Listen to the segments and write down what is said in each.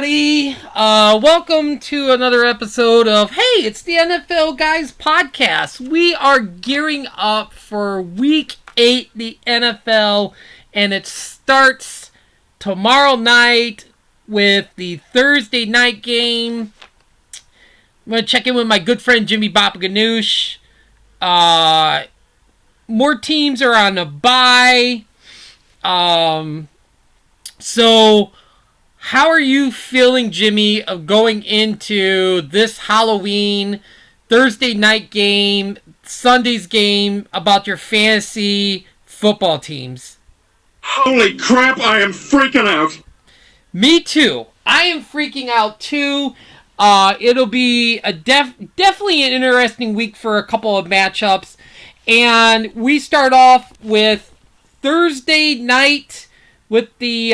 everybody. Welcome to another episode of Hey, it's the NFL Guys podcast. We are gearing up for Week 8, the NFL, and it starts tomorrow night with the Thursday night game. I'm going to check in with my good friend Jimmy Bapa Ganoush. More teams are on a bye. So, how are you feeling, Jimmy, of going into this Halloween, Thursday night game, Sunday's game about your fantasy football teams? Holy crap, I am freaking out. Me too. I am freaking out too. It'll be a definitely an interesting week for a couple of matchups. And we start off with Thursday night with the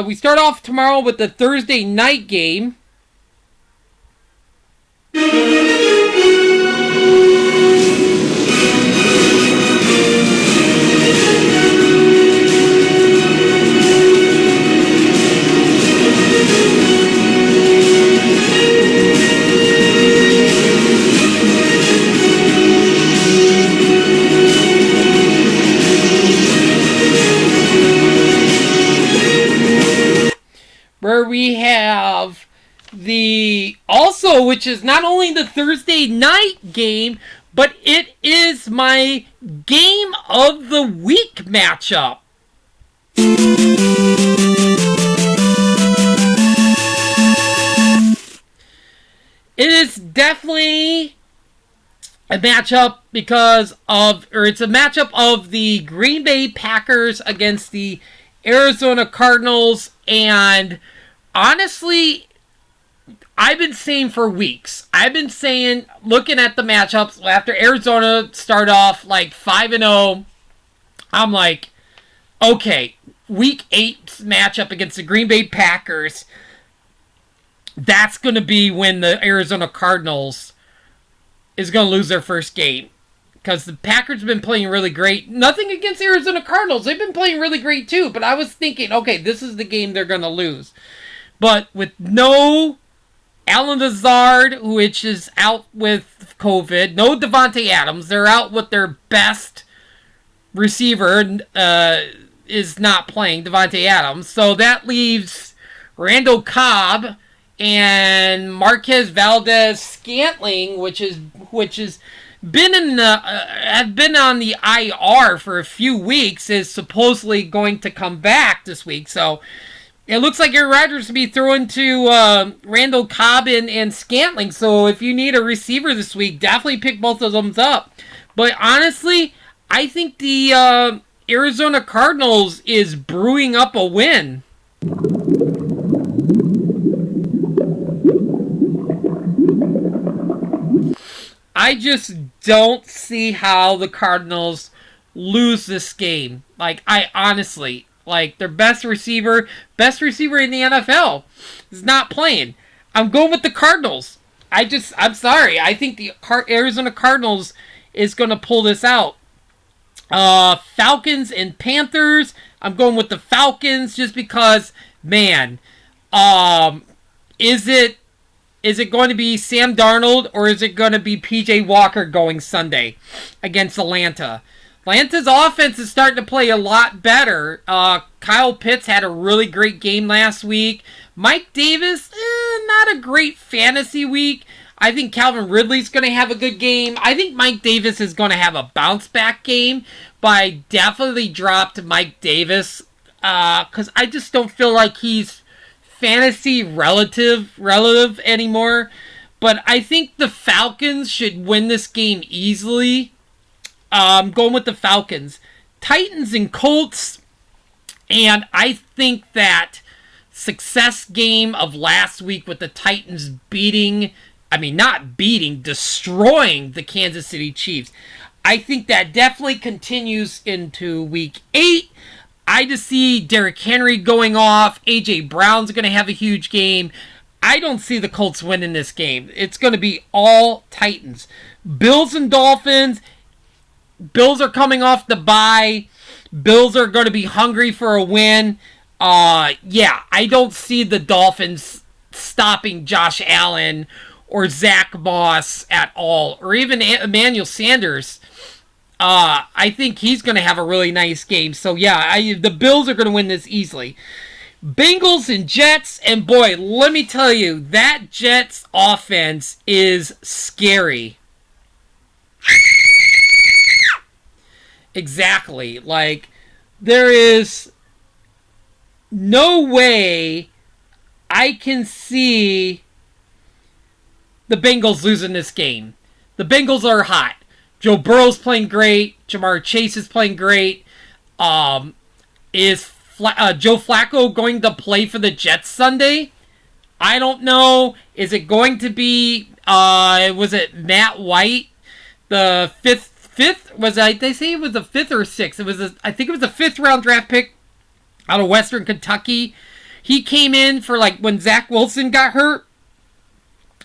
we start off tomorrow with the Thursday night game. Where we have which is not only the Thursday night game, but it is my game of the week matchup. It is definitely a matchup it's a matchup of the Green Bay Packers against the Arizona Cardinals, and honestly, I've been saying for weeks, looking at the matchups, after Arizona start off like 5-0, I'm like, okay, Week 8 matchup against the Green Bay Packers, that's going to be when the Arizona Cardinals is going to lose their first game. Because the Packers have been playing really great. Nothing against Arizona Cardinals. They've been playing really great too. But I was thinking, okay, this is the game they're going to lose. But with no Allen Lazard, which is out with COVID, no Davante Adams, they're out with their best receiver, is not playing, Davante Adams. So that leaves Randall Cobb and Marquez Valdes-Scantling, which is have been on the IR for a few weeks, is supposedly going to come back this week. So it looks like Aaron Rodgers will be throwing to Randall Cobb and Scantling. So if you need a receiver this week, definitely pick both of them up. But honestly, I think the Arizona Cardinals is brewing up a win. I just don't see how the Cardinals lose this game. I honestly, their best receiver in the NFL is not playing. I'm going with the Cardinals. I'm sorry. I think the Arizona Cardinals is going to pull this out. Falcons and Panthers. I'm going with the Falcons just because, man, is it going to be Sam Darnold or is it going to be P.J. Walker going Sunday against Atlanta? Atlanta's offense is starting to play a lot better. Kyle Pitts had a really great game last week. Mike Davis, not a great fantasy week. I think Calvin Ridley's going to have a good game. I think Mike Davis is going to have a bounce-back game, but I definitely dropped Mike Davis because I just don't feel like he's fantasy relative anymore. But I think the Falcons should win this game easily. I'm going with the Falcons. Titans and Colts. And I think that success game of last week with the Titans destroying the Kansas City Chiefs. I think that definitely continues into Week 8. I just see Derrick Henry going off. A.J. Brown's going to have a huge game. I don't see the Colts winning this game. It's going to be all Titans. Bills and Dolphins. Bills are coming off the bye. Bills are going to be hungry for a win. Yeah, I don't see the Dolphins stopping Josh Allen or Zach Moss at all, or even Emmanuel Sanders. I think he's going to have a really nice game. So yeah, the Bills are going to win this easily. Bengals and Jets, and boy, let me tell you, that Jets offense is scary. Exactly. Like, there is no way I can see the Bengals losing this game. The Bengals are hot. Joe Burrow's playing great. Jamar Chase is playing great. Is Joe Flacco going to play for the Jets Sunday? I don't know. Is it going to be, was it Matt White? The fifth, was I, they say it was the fifth or sixth. I think it was a 5th round draft pick out of Western Kentucky. He came in for like when Zach Wilson got hurt.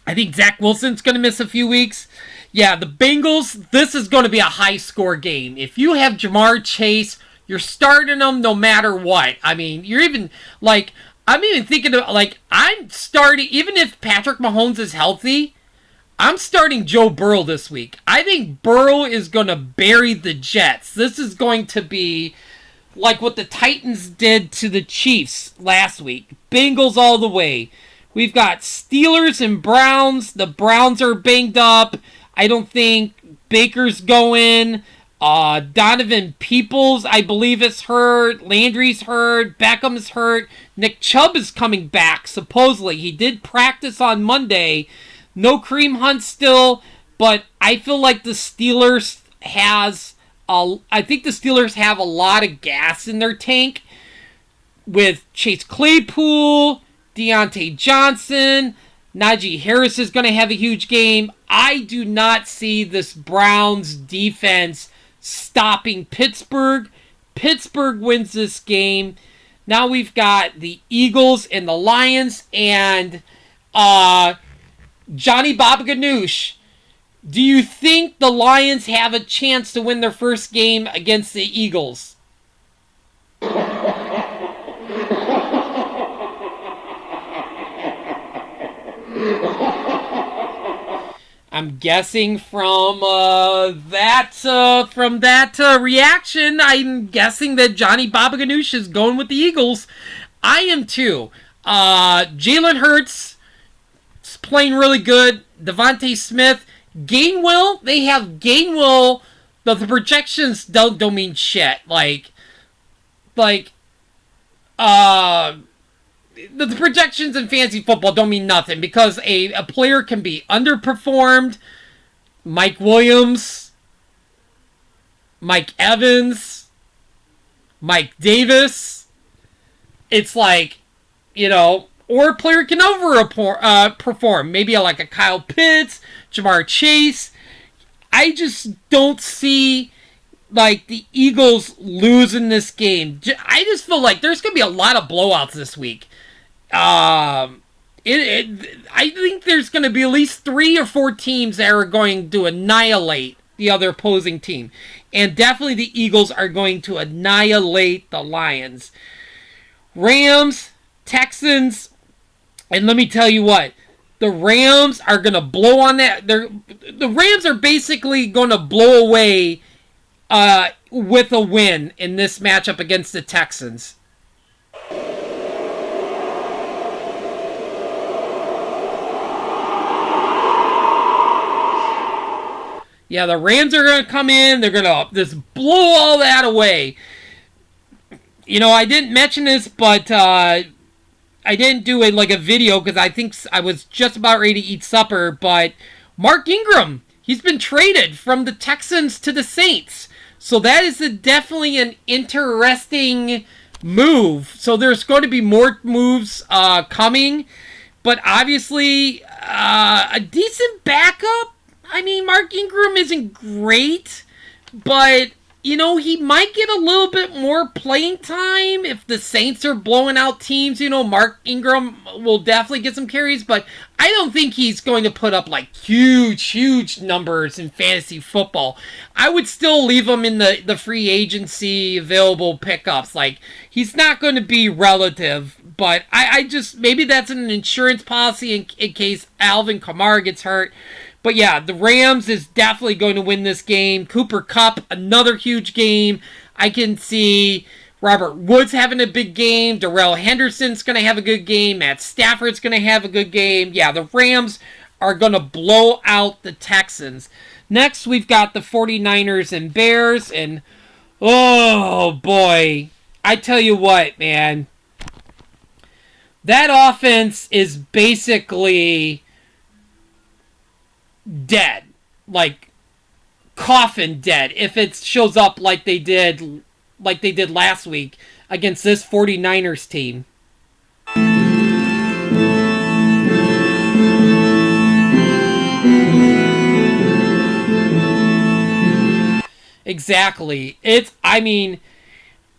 I think Zach Wilson's going to miss a few weeks. Yeah, the Bengals, this is going to be a high-score game. If you have Jamar Chase, you're starting them no matter what. I mean, you're even, like, I'm even thinking of, like, I'm starting, even if Patrick Mahomes is healthy, I'm starting Joe Burrow this week. I think Burrow is going to bury the Jets. This is going to be like what the Titans did to the Chiefs last week. Bengals all the way. We've got Steelers and Browns. The Browns are banged up. I don't think Baker's going. Donovan Peoples, I believe, is hurt. Landry's hurt. Beckham's hurt. Nick Chubb is coming back, supposedly. He did practice on Monday. No Kareem Hunt still, but I feel like the Steelers I think the Steelers have a lot of gas in their tank with Chase Claypool, Deontay Johnson. Najee Harris is going to have a huge game. I do not see this Browns defense stopping Pittsburgh. Pittsburgh wins this game. Now we've got the Eagles and the Lions, and Johnny Baba Ganoush. Do you think the Lions have a chance to win their first game against the Eagles? I'm guessing from that reaction, I'm guessing that Johnny Baba Ganoush is going with the Eagles. I am too. Jalen Hurts is playing really good. Devontae Smith. Gainwell, they have Gainwell. The projections don't mean shit. The projections in fantasy football don't mean nothing because a player can be underperformed. Mike Williams, Mike Evans, Mike Davis. It's like, or a player can perform. Maybe like a Kyle Pitts, Jamar Chase. I just don't see like the Eagles losing this game. I just feel like there's going to be a lot of blowouts this week. I think there's going to be at least 3 or 4 teams that are going to annihilate the other opposing team. And definitely the Eagles are going to annihilate the Lions. Rams, Texans, and let me tell you what, the Rams are going to blow on that. The Rams are basically going to blow away with a win in this matchup against the Texans. Yeah, the Rams are going to come in. They're going to just blow all that away. I didn't mention this, but I didn't do it like a video because I think I was just about ready to eat supper. But Mark Ingram, he's been traded from the Texans to the Saints. So that is definitely an interesting move. So there's going to be more moves coming. But obviously, a decent backup. I mean, Mark Ingram isn't great, but, he might get a little bit more playing time if the Saints are blowing out teams. Mark Ingram will definitely get some carries, but I don't think he's going to put up like huge numbers in fantasy football. I would still leave him in the free agency available pickups. Like, he's not going to be relative, but I just, maybe that's an insurance policy in case Alvin Kamara gets hurt. But yeah, the Rams is definitely going to win this game. Cooper Kupp, another huge game. I can see Robert Woods having a big game. Darrell Henderson's going to have a good game. Matt Stafford's going to have a good game. Yeah, the Rams are going to blow out the Texans. Next, we've got the 49ers and Bears. And, oh boy, I tell you what, man. That offense is basically dead, like coffin dead, if it shows up like they did last week against this 49ers team. Exactly.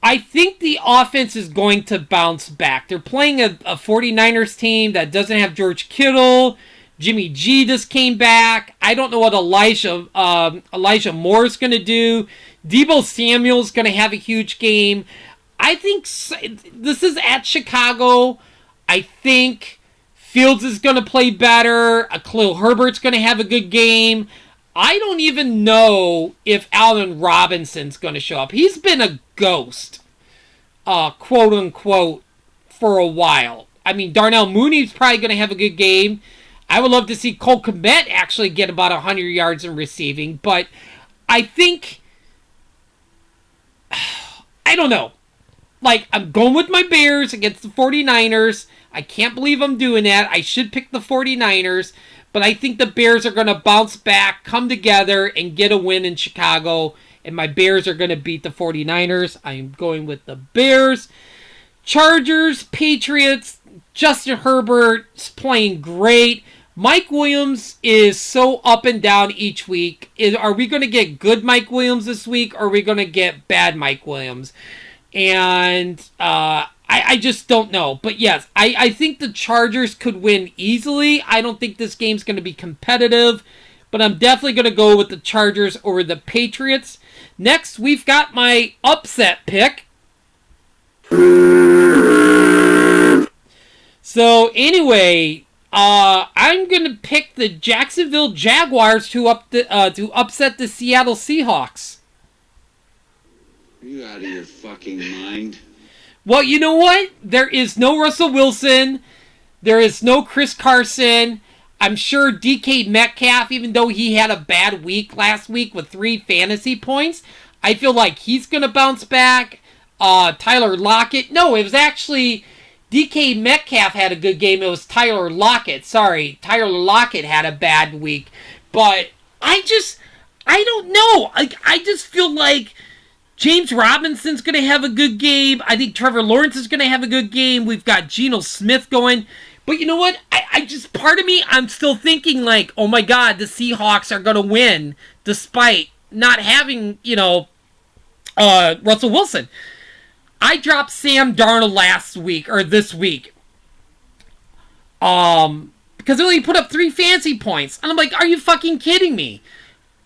I think the offense is going to bounce back. They're playing a 49ers team that doesn't have George Kittle. Jimmy G just came back. I don't know what Elijah Moore is going to do. Deebo Samuel's going to have a huge game. I think this is at Chicago. I think Fields is going to play better. Khalil Herbert's going to have a good game. I don't even know if Allen Robinson's going to show up. He's been a ghost, quote unquote, for a while. I mean, Darnell Mooney's probably going to have a good game. I would love to see Cole Kmet actually get about 100 yards in receiving, but I think, I don't know. Like, I'm going with my Bears against the 49ers. I can't believe I'm doing that. I should pick the 49ers, but I think the Bears are going to bounce back, come together, and get a win in Chicago, and my Bears are going to beat the 49ers. I am going with the Bears. Chargers, Patriots, Justin Herbert's playing great. Mike Williams is so up and down each week. Are we going to get good Mike Williams this week, or are we going to get bad Mike Williams? And I just don't know. But yes, I think the Chargers could win easily. I don't think this game's going to be competitive, but I'm definitely going to go with the Chargers over the Patriots. Next, we've got my upset pick. So anyway, I'm going to pick the Jacksonville Jaguars to upset the Seattle Seahawks. Are you out of your fucking mind? Well, you know what? There is no Russell Wilson. There is no Chris Carson. I'm sure DK Metcalf, even though he had a bad week last week with 3 fantasy points, I feel like he's going to bounce back. Tyler Lockett. No, it was actually DK Metcalf had a good game. It was Tyler Lockett. Sorry, Tyler Lockett had a bad week. But I don't know. I just feel like James Robinson's going to have a good game. I think Trevor Lawrence is going to have a good game. We've got Geno Smith going. But you know what? I just, part of me, I'm still thinking like, oh my God, the Seahawks are going to win despite not having, Russell Wilson. I dropped Sam Darnold this week. Because he only put up 3 fantasy points. And I'm like, are you fucking kidding me?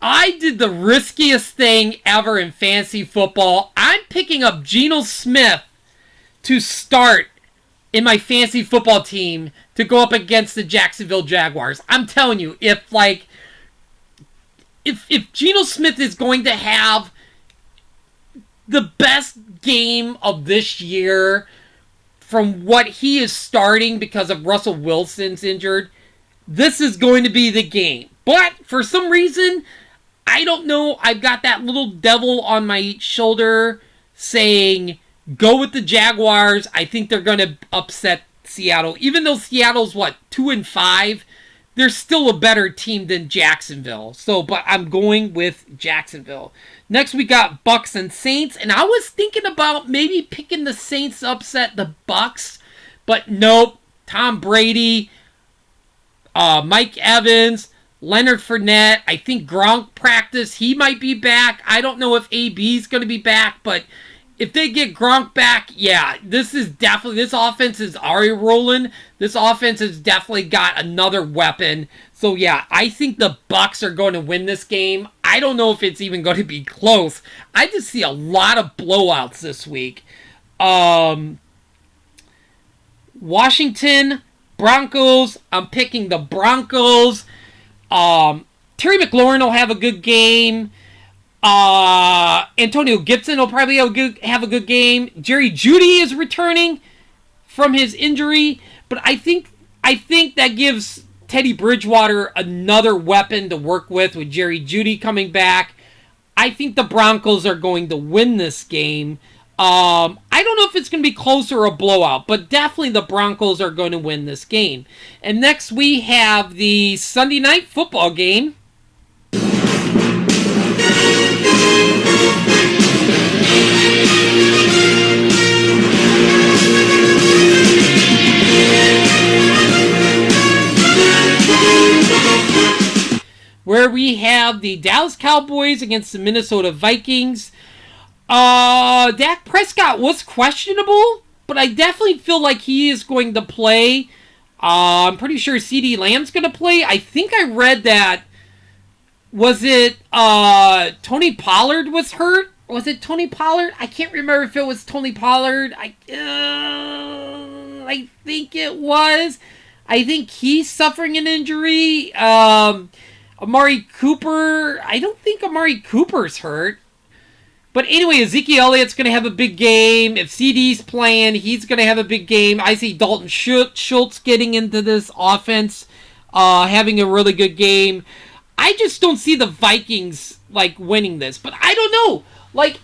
I did the riskiest thing ever in fantasy football. I'm picking up Geno Smith to start in my fantasy football team to go up against the Jacksonville Jaguars. I'm telling you, if Geno Smith is going to have the best game of this year from what he is starting because of Russell Wilson's injured, this is going to be the game. But for some reason, I don't know, I've got that little devil on my shoulder saying, go with the Jaguars. I think they're going to upset Seattle. Even though Seattle's, 2-5, they're still a better team than Jacksonville. But I'm going with Jacksonville. Next, we got Bucks and Saints. And I was thinking about maybe picking the Saints to upset the Bucks. But nope. Tom Brady, Mike Evans, Leonard Fournette. I think Gronk practice. He might be back. I don't know if AB's going to be back, but if they get Gronk back, yeah, this offense is already rolling. This offense has definitely got another weapon. So yeah, I think the Bucs are going to win this game. I don't know if it's even going to be close. I just see a lot of blowouts this week. Washington, Broncos. I'm picking the Broncos. Terry McLaurin will have a good game. Antonio Gibson will probably have a good game. Jerry Jeudy is returning from his injury, but I think that gives Teddy Bridgewater another weapon to work with Jerry Jeudy coming back. I think the Broncos are going to win this game. I don't know if it's going to be close or a blowout, but definitely the Broncos are going to win this game. And next we have the Sunday night football game. Where we have the Dallas Cowboys against the Minnesota Vikings. Dak Prescott was questionable, but I definitely feel like he is going to play. I'm pretty sure CeeDee Lamb's going to play. I think I read that. Was it Tony Pollard was hurt? Was it Tony Pollard? I can't remember if it was Tony Pollard. I think it was. I think he's suffering an injury. Amari Cooper. I don't think Amari Cooper's hurt. But anyway, Ezekiel Elliott's going to have a big game. If CD's playing, he's going to have a big game. I see Dalton Schultz getting into this offense, having a really good game. I just don't see the Vikings, winning this. But I don't know.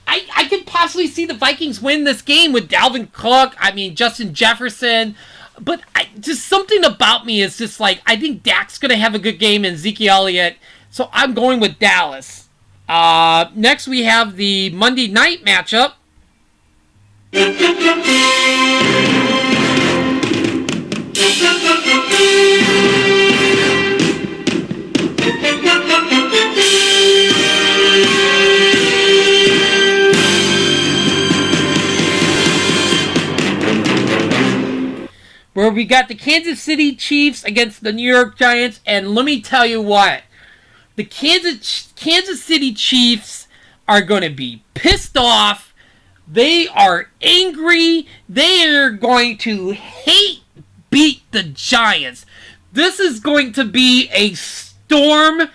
I could possibly see the Vikings win this game with Dalvin Cook. Justin Jefferson. But just something about me is just I think Dak's going to have a good game and Ezekiel Elliott. So I'm going with Dallas. Next we have the Monday night matchup. Where we got the Kansas City Chiefs against the New York Giants. And let me tell you what. The Kansas City Chiefs are going to be pissed off. They are angry. They are going to beat the Giants. This is going to be a storm.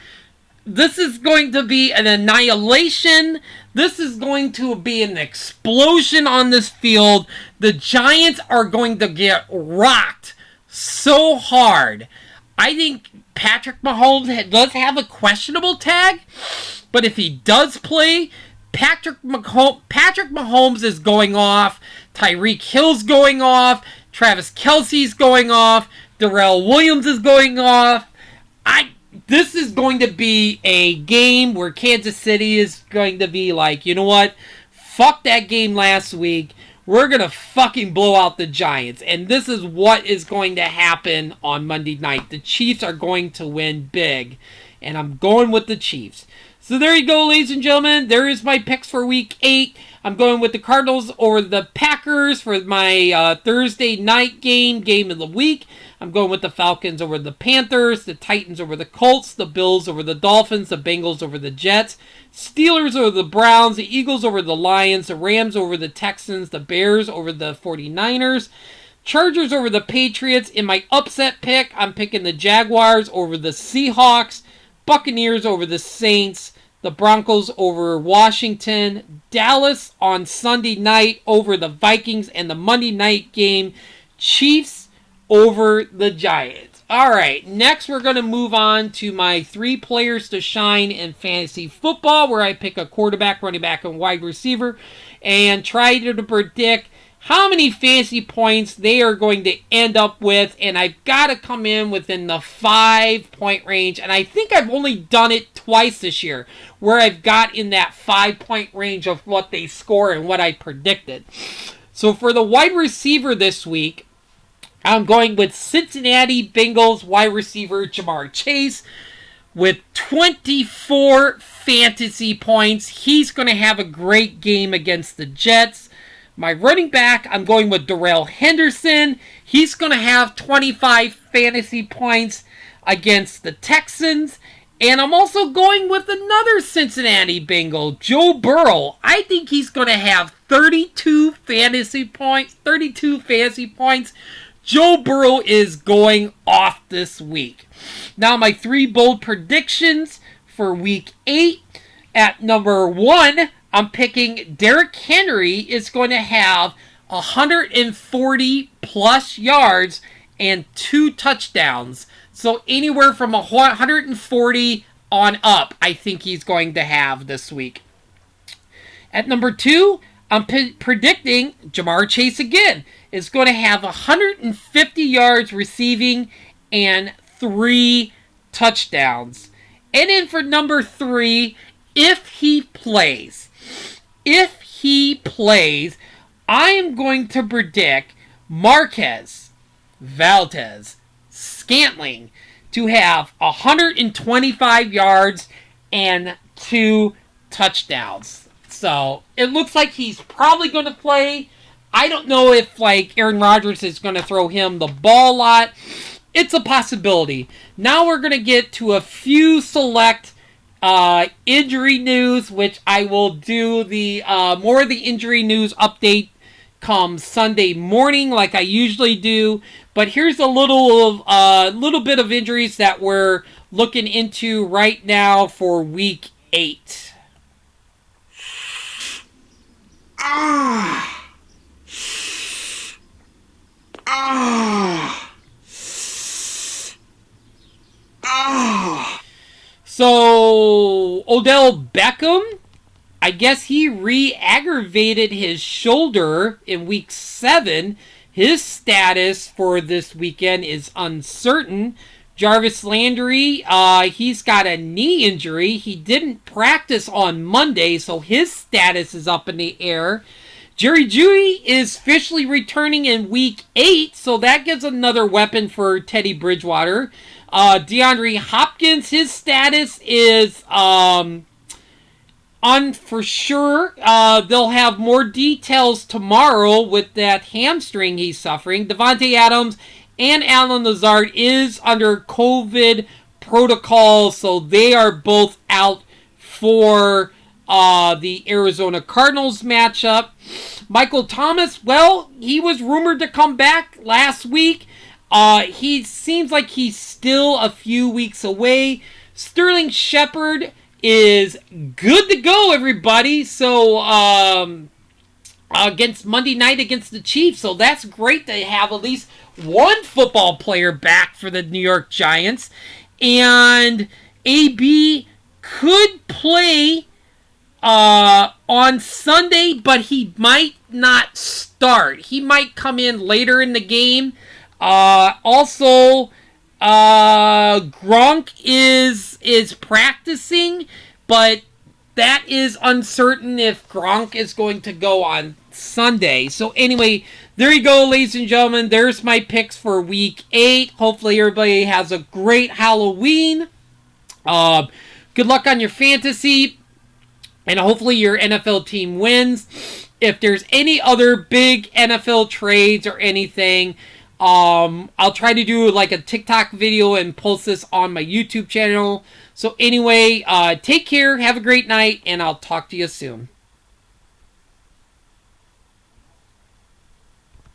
This is going to be an annihilation. This is going to be an explosion on this field. The Giants are going to get rocked so hard. I think Patrick Mahomes does have a questionable tag, but if he does play, Patrick Mahomes is going off, Tyreek Hill's going off, Travis Kelce's going off, Darrell Williams is going off. This is going to be a game where Kansas City is going to be like, you know what? Fuck that game last week. We're going to fucking blow out the Giants. And this is what is going to happen on Monday night. The Chiefs are going to win big. And I'm going with the Chiefs. So there you go, ladies and gentlemen. There is my picks for Week 8. I'm going with the Cardinals over the Packers for my Thursday night game of the week. I'm going with the Falcons over the Panthers, the Titans over the Colts, the Bills over the Dolphins, the Bengals over the Jets, Steelers over the Browns, the Eagles over the Lions, the Rams over the Texans, the Bears over the 49ers, Chargers over the Patriots. In my upset pick, I'm picking the Jaguars over the Seahawks, Buccaneers over the Saints, the Broncos over Washington, Dallas on Sunday night over the Vikings, and the Monday night game, Chiefs over the Giants. Alright, next we're going to move on to my 3 players to shine in fantasy football, where I pick a quarterback, running back, and wide receiver, and try to predict how many fantasy points they are going to end up with, and I've got to come in within the 5-point range, and I think I've only done it twice this year, where I've got in that 5-point range of what they score and what I predicted. So for the wide receiver this week, I'm going with Cincinnati Bengals wide receiver Jamar Chase. with 24 fantasy points. He's going to have a great game against the Jets. My running back, I'm going with Darrell Henderson. He's going to have 25 fantasy points against the Texans. And I'm also going with another Cincinnati Bengal, Joe Burrow. I think he's going to have 32 fantasy points. Joe Burrow is going off this week. Now, my 3 bold predictions for week 8. At number 1, I'm picking Derrick Henry is going to have 140 plus yards and 2 touchdowns. So anywhere from 140 on up, I think he's going to have this week. At number 2, I'm predicting Jamar Chase again is going to have 150 yards receiving and 3 touchdowns. And then for number 3, if he plays, I am going to predict Marquez Valdez Scantling to have 125 yards and 2 touchdowns. So it looks like he's probably going to play. I don't know if Aaron Rodgers is going to throw him the ball a lot. It's a possibility. Now we're going to get to a few select injury news, which I will do the more of the injury news update come Sunday morning, like I usually do. But here's a little bit of injuries that we're looking into right now for week 8. So, Odell Beckham, I guess he re-aggravated his shoulder in week 7. His status for this weekend is uncertain. Jarvis Landry, he's got a knee injury. He didn't practice on Monday, so his status is up in the air. Jerry Jeudy is officially returning in week 8, so that gives another weapon for Teddy Bridgewater. DeAndre Hopkins, his status is for sure. They'll have more details tomorrow with that hamstring he's suffering. Devontae Adams and Alan Lazard is under COVID protocol, so they are both out for the Arizona Cardinals matchup. Michael Thomas, well, he was rumored to come back last week. He seems like he's still a few weeks away. Sterling Shepard is good to go, everybody. So, against Monday night against the Chiefs. So that's great to have at least one football player back for the New York Giants. And AB could play on Sunday, but he might not start. He might come in later in the game. Also, Gronk is practicing, but that is uncertain if Gronk is going to go on Sunday. So anyway, there you go, ladies and gentlemen. There's my picks for week 8. Hopefully everybody has a great Halloween. Good luck on your fantasy, and hopefully your NFL team wins. If there's any other big NFL trades or anything, I'll try to do like a TikTok video and post this on my YouTube channel. So anyway, take care, have a great night, and I'll talk to you soon.